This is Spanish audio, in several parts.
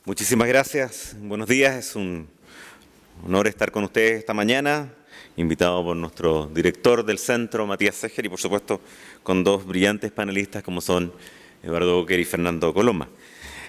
Muchísimas gracias. Buenos días. Es un honor estar con ustedes esta mañana, invitado por nuestro director del centro, Matías Seger, y por supuesto con dos brillantes panelistas como son Eduardo Boker y Fernando Coloma.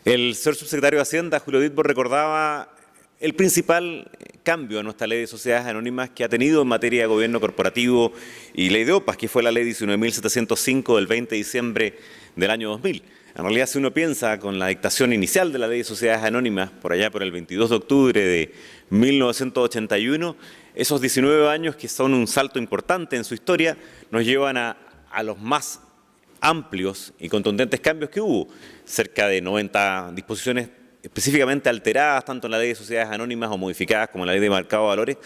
El señor subsecretario de Hacienda, Julio Ditbo, recordaba el principal cambio en nuestra ley de sociedades anónimas que ha tenido en materia de gobierno corporativo y ley de OPAs, que fue la ley 19.705 del 20 de diciembre del año 2000. En realidad, si uno piensa con la dictación inicial de la Ley de Sociedades Anónimas, por allá por el 22 de octubre de 1981, esos 19 años, que son un salto importante en su historia, nos llevan a los más amplios y contundentes cambios que hubo. Cerca de 90 disposiciones específicamente alteradas, tanto en la Ley de Sociedades Anónimas o modificadas como en la Ley de Mercado de Valores,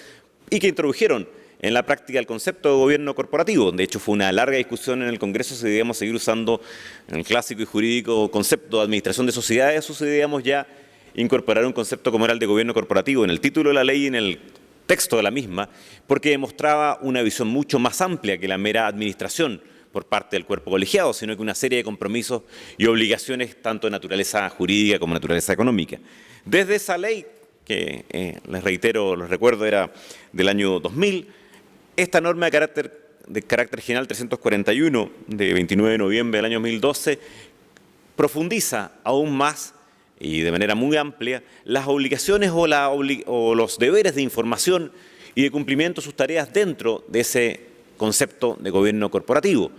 y que introdujeron en la práctica el concepto de gobierno corporativo. De hecho, fue una larga discusión en el Congreso si debíamos seguir usando el clásico y jurídico concepto de administración de sociedades o si debíamos ya incorporar un concepto como era el de gobierno corporativo en el título de la ley y en el texto de la misma, porque demostraba una visión mucho más amplia que la mera administración por parte del cuerpo colegiado, sino que una serie de compromisos y obligaciones tanto de naturaleza jurídica como de naturaleza económica. Desde esa ley, que les reitero, les recuerdo, era del año 2000, esta norma de carácter general 341 de 29 de noviembre del año 2012 profundiza aún más y de manera muy amplia las obligaciones o los deberes de información y de cumplimiento de sus tareas dentro de ese concepto de gobierno corporativo.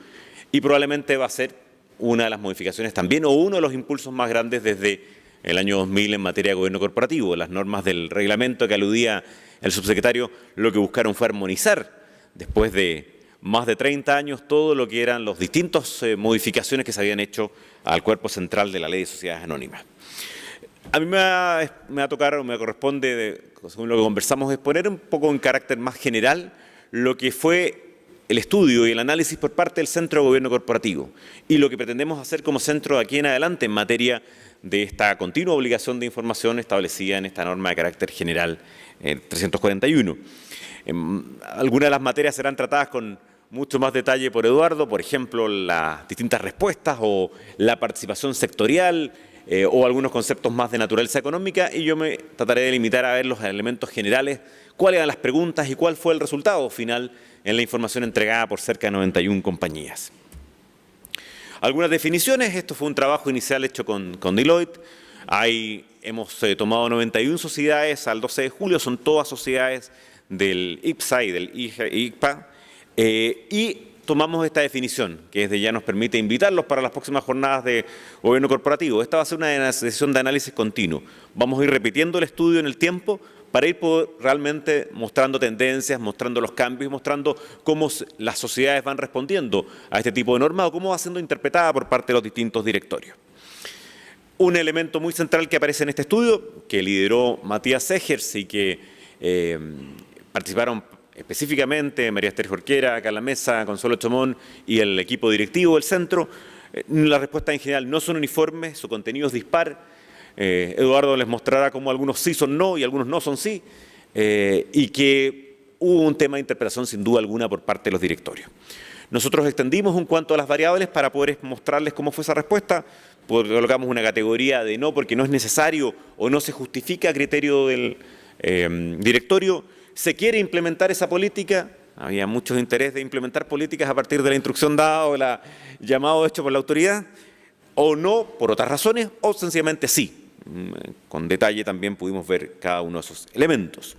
Y probablemente va a ser una de las modificaciones también o uno de los impulsos más grandes desde el año 2000 en materia de gobierno corporativo. Las normas del reglamento que aludía el subsecretario lo que buscaron fue armonizar después de más de 30 años todo lo que eran las distintas modificaciones que se habían hecho al cuerpo central de la Ley de Sociedades Anónimas. A mí me va a tocar o me corresponde, según lo que conversamos, exponer un poco en carácter más general lo que fue el estudio y el análisis por parte del Centro de Gobierno Corporativo y lo que pretendemos hacer como centro de aquí en adelante en materia de esta continua obligación de información establecida en esta norma de carácter general 341. Algunas de las materias serán tratadas con mucho más detalle por Eduardo, por ejemplo, las distintas respuestas o la participación sectorial o algunos conceptos más de naturaleza económica, y yo me trataré de limitar a ver los elementos generales, cuáles eran las preguntas y cuál fue el resultado final en la información entregada por cerca de 91 compañías. Algunas definiciones. Esto fue un trabajo inicial hecho con Deloitte. Hemos tomado 91 sociedades al 12 de julio, son todas sociedades del IPSA y del ICPA, y tomamos esta definición, que desde ya nos permite invitarlos para las próximas jornadas de gobierno corporativo. Esta va a ser una sesión de análisis continuo. Vamos a ir repitiendo el estudio en el tiempo para ir realmente mostrando tendencias, mostrando los cambios y mostrando cómo las sociedades van respondiendo a este tipo de normas o cómo va siendo interpretada por parte de los distintos directorios. Un elemento muy central que aparece en este estudio, que lideró Matías Seger y que participaron específicamente María Esther Jorquera, Carla Mesa, Consuelo Chomón y el equipo directivo del centro. Las respuestas en general no son uniformes, su contenido es dispar. Eduardo les mostrará cómo algunos sí son no y algunos no son sí, y que hubo un tema de interpretación sin duda alguna por parte de los directorios. Nosotros extendimos un cuanto a las variables para poder mostrarles cómo fue esa respuesta. Colocamos una categoría de no porque no es necesario o no se justifica a criterio del directorio. ¿Se quiere implementar esa política? Había mucho interés de implementar políticas a partir de la instrucción dada o el llamado hecho por la autoridad, o no, por otras razones, o sencillamente sí. Con detalle también pudimos ver cada uno de esos elementos.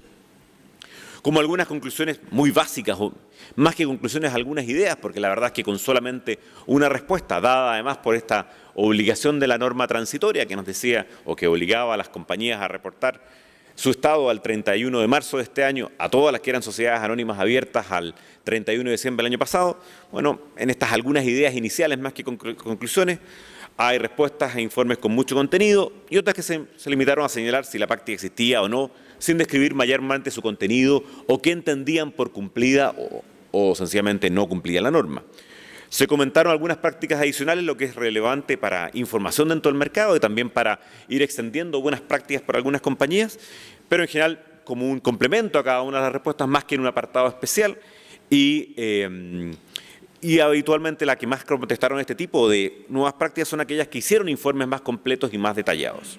Como algunas conclusiones muy básicas, o más que conclusiones, algunas ideas, porque la verdad es que con solamente una respuesta, dada además por esta obligación de la norma transitoria que nos decía o que obligaba a las compañías a reportar su estado al 31 de marzo de este año, a todas las que eran sociedades anónimas abiertas al 31 de diciembre del año pasado. Bueno, en estas algunas ideas iniciales más que conclusiones, hay respuestas e informes con mucho contenido y otras que se limitaron a señalar si la práctica existía o no, sin describir mayormente su contenido o qué entendían por cumplida o sencillamente no cumplía la norma. Se comentaron algunas prácticas adicionales, lo que es relevante para información dentro del mercado y también para ir extendiendo buenas prácticas por algunas compañías, pero en general como un complemento a cada una de las respuestas más que en un apartado especial y habitualmente las que más contestaron este tipo de nuevas prácticas son aquellas que hicieron informes más completos y más detallados.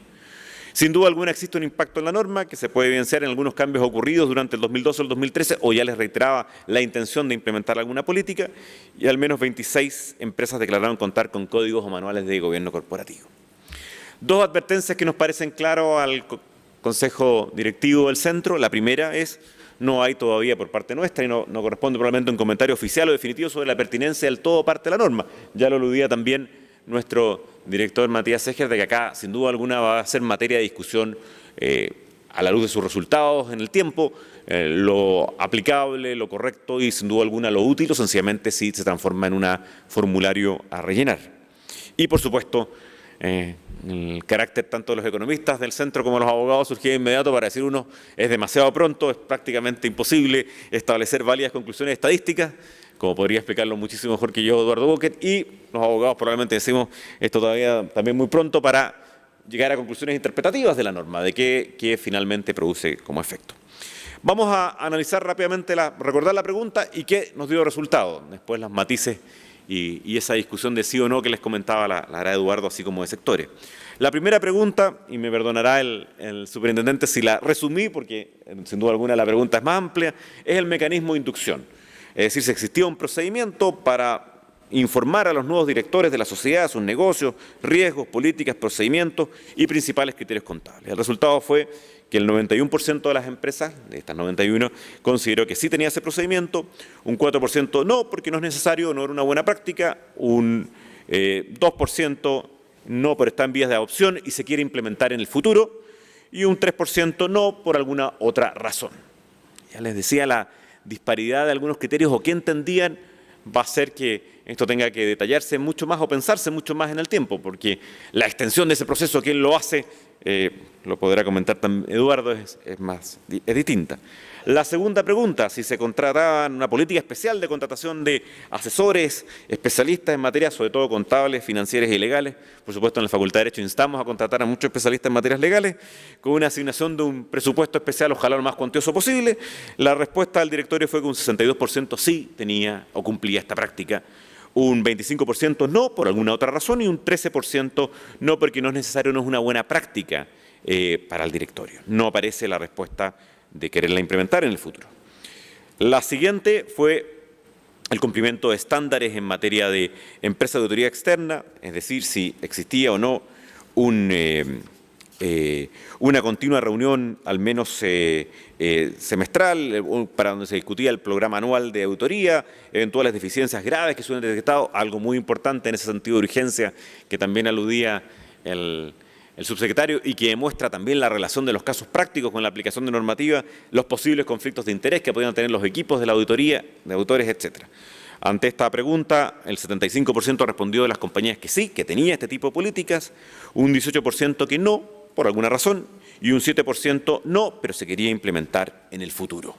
Sin duda alguna existe un impacto en la norma que se puede evidenciar en algunos cambios ocurridos durante el 2012 o el 2013, o ya les reiteraba la intención de implementar alguna política, y al menos 26 empresas declararon contar con códigos o manuales de gobierno corporativo. Dos advertencias que nos parecen claras al Consejo Directivo del Centro. La primera es: no hay todavía por parte nuestra, y no corresponde probablemente un comentario oficial o definitivo sobre la pertinencia del todo o parte de la norma. Ya lo aludía también nuestro director Matías Seger, de que acá sin duda alguna va a ser materia de discusión a la luz de sus resultados en el tiempo, lo aplicable, lo correcto y sin duda alguna lo útil, o sencillamente si se transforma en un formulario a rellenar. Y por supuesto, el carácter tanto de los economistas del centro como de los abogados surgía de inmediato para decir: uno, es demasiado pronto, es prácticamente imposible establecer válidas conclusiones estadísticas, como podría explicarlo muchísimo mejor que yo Eduardo Boquet, y los abogados probablemente decimos: esto todavía también muy pronto para llegar a conclusiones interpretativas de la norma, de qué finalmente produce como efecto. Vamos a analizar rápidamente, recordar la pregunta y qué nos dio resultado, después los matices y esa discusión de sí o no que les comentaba la hará Eduardo, así como de sectores. La primera pregunta, y me perdonará el superintendente si la resumí, porque sin duda alguna la pregunta es más amplia, es el mecanismo de inducción. Es decir, si existía un procedimiento para informar a los nuevos directores de la sociedad, sus negocios, riesgos, políticas, procedimientos y principales criterios contables. El resultado fue que el 91% de las empresas, de estas 91, consideró que sí tenía ese procedimiento, un 4% no, porque no es necesario, no era una buena práctica, un 2% no, pero está en vías de adopción y se quiere implementar en el futuro, y un 3% no, por alguna otra razón. Ya les decía, la disparidad de algunos criterios o qué entendían va a hacer que esto tenga que detallarse mucho más o pensarse mucho más en el tiempo, porque la extensión de ese proceso, quién lo hace, lo podrá comentar también Eduardo, es distinta. La segunda pregunta: si se contrataba una política especial de contratación de asesores, especialistas en materia, sobre todo contables, financieras y legales. Por supuesto, en la Facultad de Derecho instamos a contratar a muchos especialistas en materias legales, con una asignación de un presupuesto especial, ojalá lo más cuantioso posible. La respuesta del directorio fue que un 62% sí tenía o cumplía esta práctica, un 25% no, por alguna otra razón, y un 13% no, porque no es necesario, no es una buena práctica para el directorio. No aparece la respuesta de quererla implementar en el futuro. La siguiente fue el cumplimiento de estándares en materia de empresa de auditoría externa, es decir, si existía o no una continua reunión, al menos semestral, para donde se discutía el programa anual de auditoría, eventuales deficiencias graves que se hubieran detectado, algo muy importante en ese sentido de urgencia que también aludía el subsecretario y que demuestra también la relación de los casos prácticos con la aplicación de normativa, los posibles conflictos de interés que podían tener los equipos de la auditoría, de autores, etcétera. Ante esta pregunta, el 75% respondió de las compañías que sí, que tenía este tipo de políticas, un 18% que no, por alguna razón, y un 7% no, pero se quería implementar en el futuro.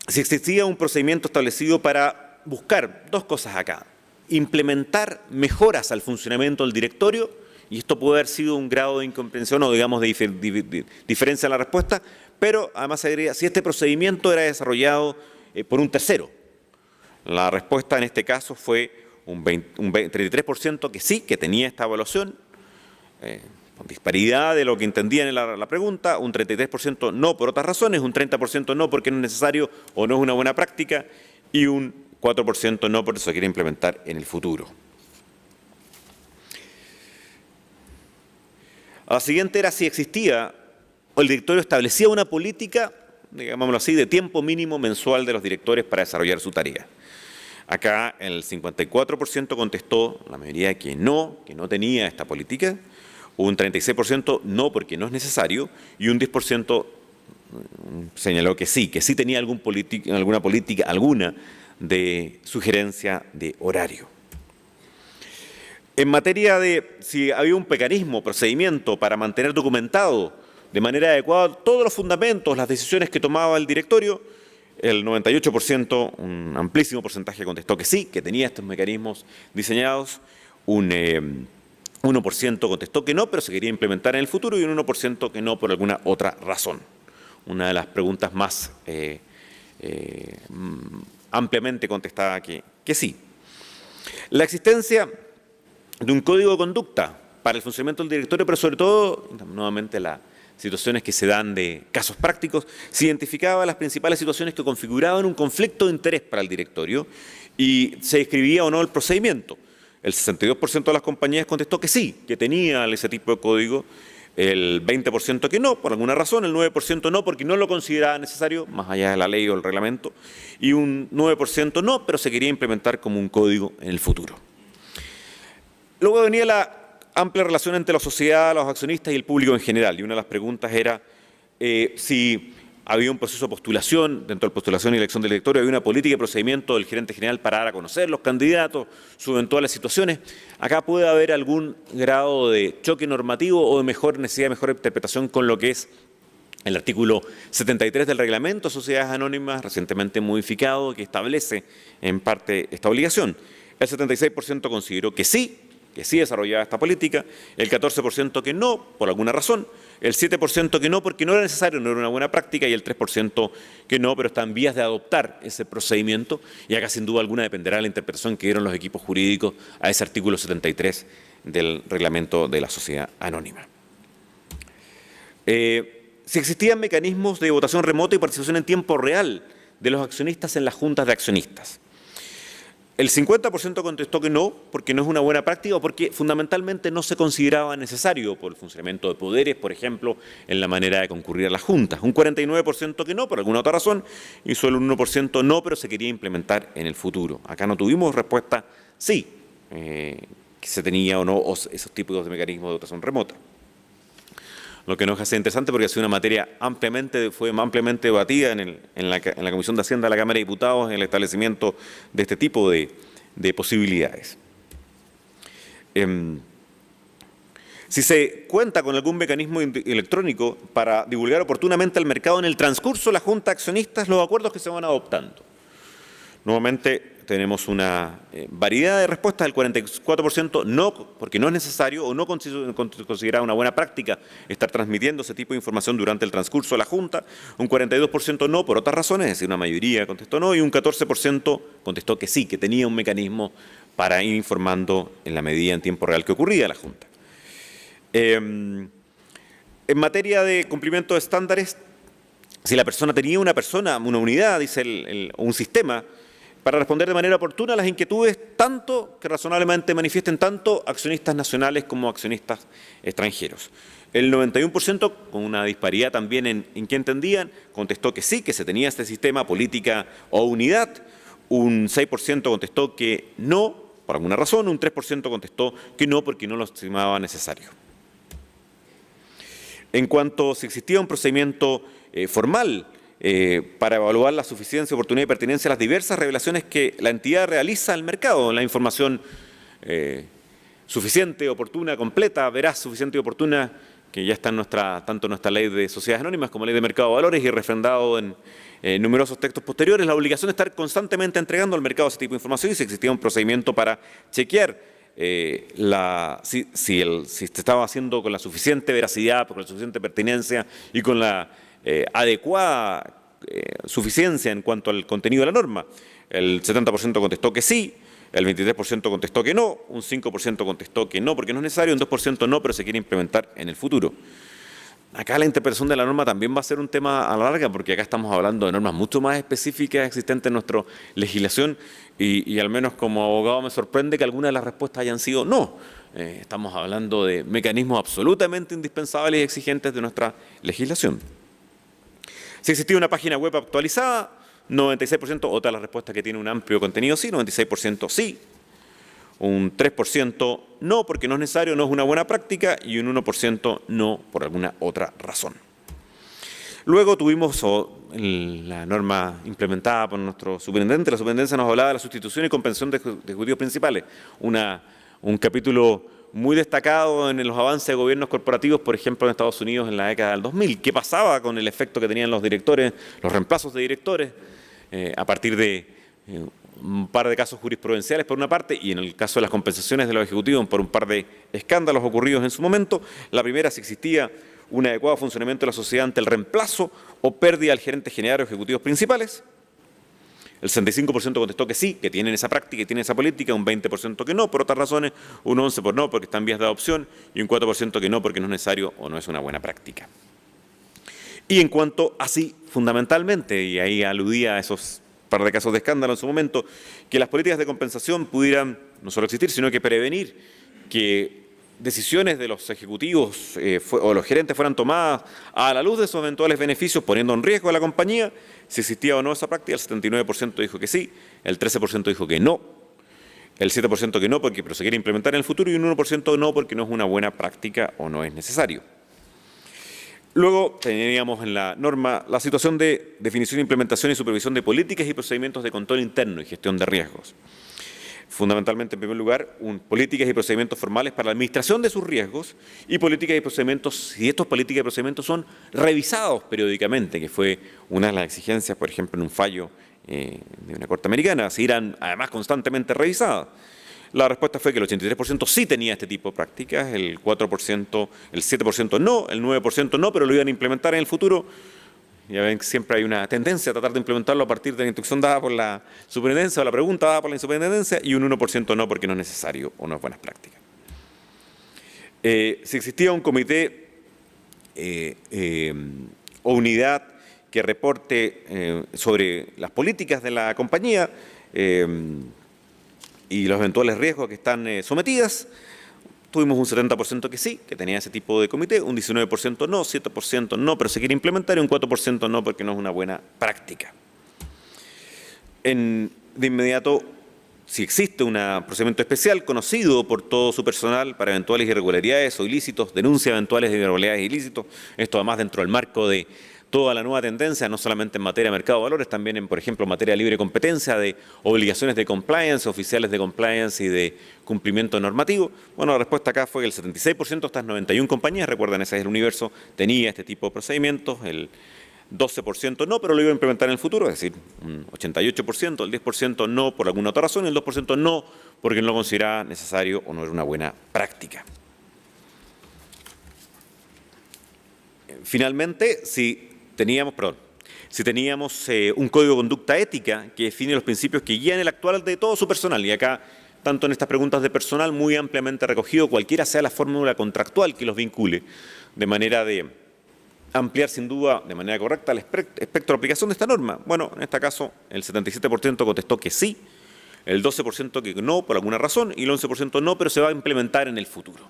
Si existía un procedimiento establecido para buscar dos cosas acá: implementar mejoras al funcionamiento del directorio, y esto puede haber sido un grado de incomprensión o digamos de diferencia en la respuesta, pero además se agregaría si este procedimiento era desarrollado por un tercero. La respuesta en este caso fue un 33% que sí, que tenía esta evaluación, con disparidad de lo que entendían en la pregunta, un 33% no por otras razones, un 30% no porque no es necesario o no es una buena práctica, y un 4% no porque se quiere implementar en el futuro. La siguiente era si existía o el directorio establecía una política, digámoslo así, de tiempo mínimo mensual de los directores para desarrollar su tarea. Acá el 54% contestó, la mayoría, que no tenía esta política, un 36% no porque no es necesario, y un 10% señaló que sí tenía alguna política, alguna de sugerencia de horario. En materia de si había un mecanismo, procedimiento para mantener documentado de manera adecuada todos los fundamentos, las decisiones que tomaba el directorio, el 98%, un amplísimo porcentaje, contestó que sí, que tenía estos mecanismos diseñados, un 1% contestó que no, pero se quería implementar en el futuro, y un 1% que no por alguna otra razón. Una de las preguntas más ampliamente contestada que sí. La existencia de un código de conducta para el funcionamiento del directorio, pero sobre todo, nuevamente, las situaciones que se dan de casos prácticos, se identificaban las principales situaciones que configuraban un conflicto de interés para el directorio y se describía o no el procedimiento. El 62% de las compañías contestó que sí, que tenía ese tipo de código, el 20% que no, por alguna razón, el 9% no, porque no lo consideraba necesario, más allá de la ley o el reglamento, y un 9% no, pero se quería implementar como un código en el futuro. Luego venía la amplia relación entre la sociedad, los accionistas y el público en general, y una de las preguntas era si había un proceso de postulación, dentro de la postulación y elección del directorio, había una política y procedimiento del gerente general para dar a conocer los candidatos, sus eventuales situaciones. Acá puede haber algún grado de choque normativo o de necesidad de mejor interpretación con lo que es el artículo 73 del Reglamento de Sociedades Anónimas, recientemente modificado, que establece en parte esta obligación. El 76% consideró que sí desarrollaba esta política, el 14% que no, por alguna razón, el 7% que no, porque no era necesario, no era una buena práctica, y el 3% que no, pero está en vías de adoptar ese procedimiento, y acá sin duda alguna dependerá de la interpretación que dieron los equipos jurídicos a ese artículo 73 del Reglamento de la Sociedad Anónima. Si existían mecanismos de votación remota y participación en tiempo real de los accionistas en las juntas de accionistas. El 50% contestó que no, porque no es una buena práctica o porque fundamentalmente no se consideraba necesario por el funcionamiento de poderes, por ejemplo, en la manera de concurrir a las juntas. Un 49% que no, por alguna otra razón, y solo un 1% no, pero se quería implementar en el futuro. Acá no tuvimos respuesta sí, que se tenía o no esos tipos de mecanismos de votación remota. Lo que nos hace interesante porque ha sido una materia fue ampliamente debatida en la Comisión de Hacienda de la Cámara de Diputados en el establecimiento de este tipo de posibilidades. Si se cuenta con algún mecanismo electrónico para divulgar oportunamente al mercado en el transcurso de la Junta de Accionistas los acuerdos que se van adoptando. Nuevamente tenemos una variedad de respuestas, el 44% no, porque no es necesario o no considerada una buena práctica estar transmitiendo ese tipo de información durante el transcurso de la Junta, un 42% no por otras razones, es decir, una mayoría contestó no, y un 14% contestó que sí, que tenía un mecanismo para ir informando en la medida en tiempo real que ocurría la Junta. En materia de cumplimiento de estándares, si la persona tenía una unidad, dice un sistema, para responder de manera oportuna a las inquietudes tanto que razonablemente manifiesten tanto accionistas nacionales como accionistas extranjeros. El 91%, con una disparidad también en qué entendían, contestó que sí, que se tenía este sistema, política o unidad. Un 6% contestó que no, por alguna razón. Un 3% contestó que no, porque no lo estimaba necesario. En cuanto a si existía un procedimiento formal para evaluar la suficiencia, oportunidad y pertinencia a las diversas revelaciones que la entidad realiza al mercado, la información suficiente, oportuna, completa, veraz, suficiente y oportuna, que ya está en tanto en nuestra ley de sociedades anónimas como ley de mercado de valores y refrendado en numerosos textos posteriores, la obligación de estar constantemente entregando al mercado ese tipo de información, y si existía un procedimiento para chequear si se estaba haciendo con la suficiente veracidad, con la suficiente pertinencia y con la adecuada suficiencia en cuanto al contenido de la norma. El 70% contestó que sí, el 23% contestó que no, un 5% contestó que no porque no es necesario, un 2% no, pero se quiere implementar en el futuro. Acá la interpretación de la norma también va a ser un tema a la larga, porque acá estamos hablando de normas mucho más específicas existentes en nuestra legislación y al menos como abogado me sorprende que algunas de las respuestas hayan sido no. Estamos hablando de mecanismos absolutamente indispensables y exigentes de nuestra legislación. Si existía una página web actualizada, 96%, otra de las respuestas que tiene un amplio contenido sí, 96% sí, un 3% no porque no es necesario, no es una buena práctica, y un 1% no por alguna otra razón. Luego tuvimos la norma implementada por nuestro superintendente. La superintendencia nos hablaba de la sustitución y compensación de ejecutivos principales, un capítulo muy destacado en los avances de gobiernos corporativos, por ejemplo, en Estados Unidos en la década del 2000. ¿Qué pasaba con el efecto que tenían los directores, los reemplazos de directores, a partir de un par de casos jurisprudenciales por una parte, y en el caso de las compensaciones de los ejecutivos por un par de escándalos ocurridos en su momento? La primera, si existía un adecuado funcionamiento de la sociedad ante el reemplazo o pérdida del gerente general o ejecutivos principales. El 65% contestó que sí, que tienen esa práctica y tienen esa política, un 20% que no, por otras razones, un 11% por no, porque están en vías de adopción, y un 4% que no, porque no es necesario o no es una buena práctica. Y en cuanto así, fundamentalmente, y ahí aludía a esos par de casos de escándalo en su momento, que las políticas de compensación pudieran no solo existir, sino que prevenir que decisiones de los ejecutivos o los gerentes fueran tomadas a la luz de esos eventuales beneficios, poniendo en riesgo a la compañía, si existía o no esa práctica. El 79% dijo que sí, el 13% dijo que no, el 7% que no porque se quiere implementar en el futuro y un 1% no porque no es una buena práctica o no es necesario. Luego teníamos en la norma la situación de definición, implementación y supervisión de políticas y procedimientos de control interno y gestión de riesgos. Fundamentalmente, en primer lugar, políticas y procedimientos formales para la administración de sus riesgos y políticas y procedimientos, si estos políticas y procedimientos son revisados periódicamente, que fue una de las exigencias, por ejemplo, en un fallo de una corte americana, se irán además constantemente revisadas. La respuesta fue que el 83% sí tenía este tipo de prácticas, el 4%, el 7% no, el 9% no, pero lo iban a implementar en el futuro. Ya ven que siempre hay una tendencia a tratar de implementarlo a partir de la instrucción dada por la superintendencia o la pregunta dada por la superintendencia, y un 1% no porque no es necesario o no es buenas prácticas. Si existía un comité o unidad que reporte sobre las políticas de la compañía y los eventuales riesgos que están sometidas, tuvimos un 70% que sí, que tenía ese tipo de comité, un 19% no, 7% no, pero se quiere implementar, y un 4% no porque no es una buena práctica. De inmediato, si existe un procedimiento especial conocido por todo su personal para eventuales irregularidades o ilícitos, denuncia eventuales de irregularidades e ilícitos, esto además dentro del marco de toda la nueva tendencia, no solamente en materia de mercado de valores, también en, por ejemplo, materia de libre competencia, de obligaciones de compliance, oficiales de compliance y de cumplimiento normativo. Bueno, la respuesta acá fue que el 76% de estas 91 compañías, recuerden, ese es el universo, tenía este tipo de procedimientos, el 12% no, pero lo iba a implementar en el futuro, es decir, un 88%, el 10% no por alguna otra razón, el 2% no porque no lo consideraba necesario o no era una buena práctica. Finalmente, si teníamos un código de conducta ética que define los principios que guían el actuar de todo su personal, y acá, tanto en estas preguntas de personal, muy ampliamente recogido, cualquiera sea la fórmula contractual que los vincule, de manera de ampliar sin duda de manera correcta el espectro de aplicación de esta norma. Bueno, en este caso, el 77% contestó que sí, el 12% que no por alguna razón y el 11% no, pero se va a implementar en el futuro.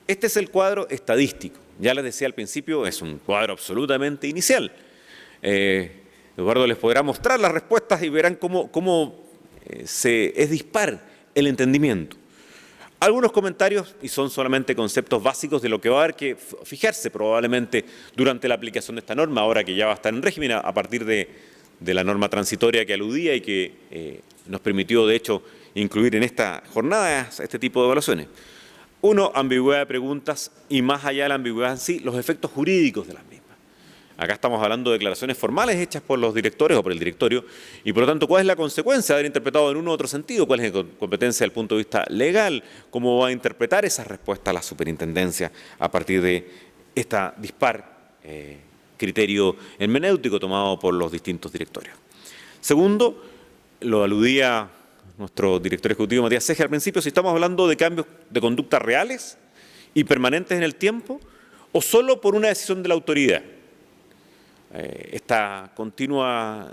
Este es el cuadro estadístico. Ya les decía al principio, es un cuadro absolutamente inicial. Eduardo les podrá mostrar las respuestas y verán cómo es dispar el entendimiento. Algunos comentarios, y son solamente conceptos básicos de lo que va a haber que fijarse probablemente durante la aplicación de esta norma, ahora que ya va a estar en régimen a partir de la norma transitoria que aludía y que nos permitió, de hecho, incluir en esta jornada este tipo de evaluaciones. Uno, ambigüedad de preguntas y, más allá de la ambigüedad en sí, los efectos jurídicos de las mismas. Acá estamos hablando de declaraciones formales hechas por los directores o por el directorio y, por lo tanto, ¿cuál es la consecuencia de haber interpretado en uno u otro sentido? ¿Cuál es la competencia desde el punto de vista legal? ¿Cómo va a interpretar esa respuesta a la superintendencia a partir de esta dispar criterio hermenéutico tomado por los distintos directorios? Segundo, lo aludía nuestro director ejecutivo Matías Seger al principio, si estamos hablando de cambios de conducta reales y permanentes en el tiempo o solo por una decisión de la autoridad. Esta continua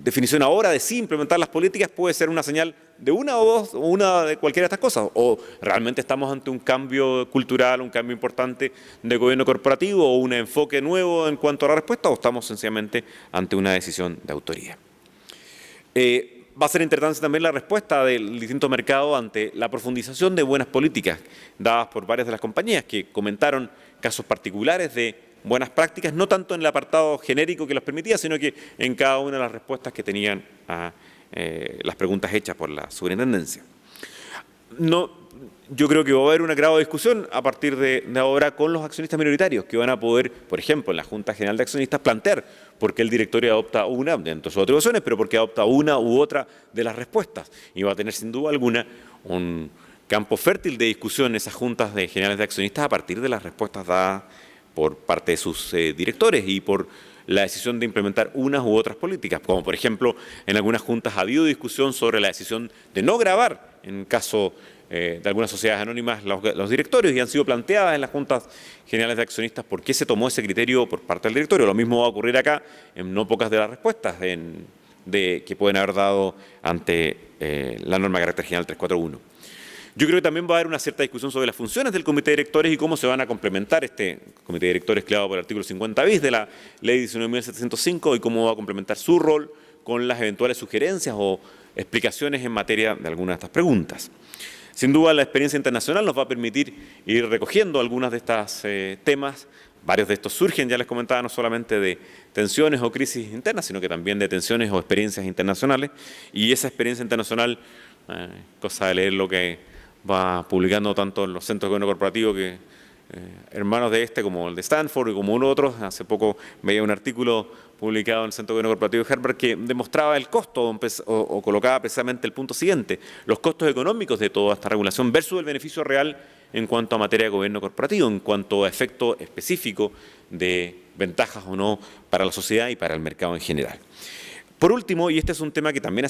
definición ahora de sí implementar las políticas puede ser una señal de una o dos, o una de cualquiera de estas cosas, o realmente estamos ante un cambio cultural, un cambio importante de gobierno corporativo o un enfoque nuevo en cuanto a la respuesta, o estamos sencillamente ante una decisión de autoridad. Va a ser interesante también la respuesta del distinto mercado ante la profundización de buenas políticas dadas por varias de las compañías que comentaron casos particulares de buenas prácticas, no tanto en el apartado genérico que los permitía, sino que en cada una de las respuestas que tenían a las preguntas hechas por la superintendencia. Yo creo que va a haber un grado de discusión a partir de ahora con los accionistas minoritarios, que van a poder, por ejemplo, en la Junta General de Accionistas, plantear por qué el directorio adopta una, dentro de sus atribuciones, pero por qué adopta una u otra de las respuestas. Y va a tener, sin duda alguna, un campo fértil de discusión en esas juntas generales de accionistas a partir de las respuestas dadas por parte de sus directores y por la decisión de implementar unas u otras políticas, como por ejemplo en algunas juntas ha habido discusión sobre la decisión de no grabar en caso de algunas sociedades anónimas los directorios, y han sido planteadas en las juntas generales de accionistas por qué se tomó ese criterio por parte del directorio. Lo mismo va a ocurrir acá en no pocas de las respuestas que pueden haber dado ante la norma de carácter general 341. Yo creo que también va a haber una cierta discusión sobre las funciones del comité de directores y cómo se van a complementar este comité de directores creado por el artículo 50 bis de la ley 19.705 y cómo va a complementar su rol con las eventuales sugerencias o explicaciones en materia de algunas de estas preguntas. Sin duda, la experiencia internacional nos va a permitir ir recogiendo algunos de estos temas. Varios de estos surgen, ya les comentaba, no solamente de tensiones o crisis internas, sino que también de tensiones o experiencias internacionales. Y esa experiencia internacional, cosa de leer lo que va publicando tanto en los centros de gobierno corporativo que hermanos de este, como el de Stanford y como uno de otros. Hace poco veía un artículo publicado en el Centro de Gobierno Corporativo de Harvard que demostraba el costo o colocaba precisamente el punto siguiente: los costos económicos de toda esta regulación versus el beneficio real en cuanto a materia de gobierno corporativo, en cuanto a efecto específico de ventajas o no para la sociedad y para el mercado en general. Por último, y este es un tema que también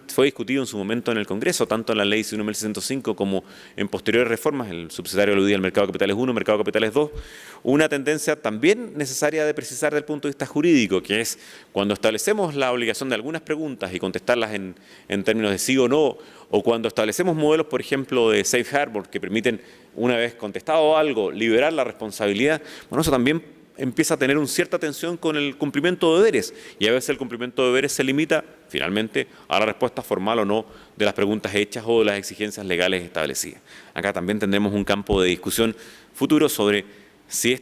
fue discutido en su momento en el Congreso, tanto en la Ley 19.605 como en posteriores reformas, el subsidiario aludía al mercado de capitales 1, mercado de capitales 2, una tendencia también necesaria de precisar desde el punto de vista jurídico, que es cuando establecemos la obligación de algunas preguntas y contestarlas en términos de sí o no, o cuando establecemos modelos, por ejemplo, de safe harbor que permiten, una vez contestado algo, liberar la responsabilidad. Bueno, eso también empieza a tener una cierta tensión con el cumplimiento de deberes, y a veces el cumplimiento de deberes se limita finalmente a la respuesta formal o no de las preguntas hechas o de las exigencias legales establecidas. Acá también tendremos un campo de discusión futuro sobre si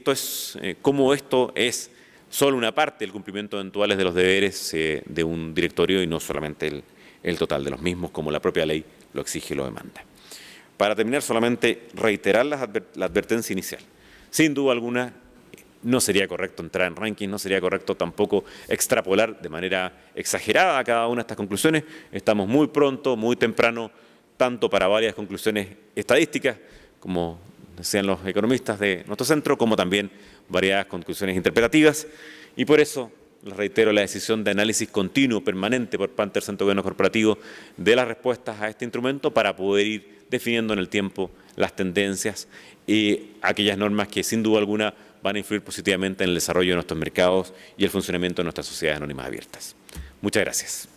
cómo esto es solo una parte del cumplimiento eventuales de los deberes de un directorio y no solamente el total de los mismos, como la propia ley lo exige y lo demanda. Para terminar, solamente reiterar la advertencia inicial. Sin duda alguna, no sería correcto entrar en ranking, no sería correcto tampoco extrapolar de manera exagerada a cada una de estas conclusiones. Estamos muy pronto, muy temprano, tanto para varias conclusiones estadísticas, como decían los economistas de nuestro centro, como también variadas conclusiones interpretativas. Y por eso les reitero la decisión de análisis continuo, permanente por parte del Centro de Gobierno Corporativo de las respuestas a este instrumento para poder ir definiendo en el tiempo las tendencias y aquellas normas que sin duda alguna van a influir positivamente en el desarrollo de nuestros mercados y el funcionamiento de nuestras sociedades anónimas abiertas. Muchas gracias.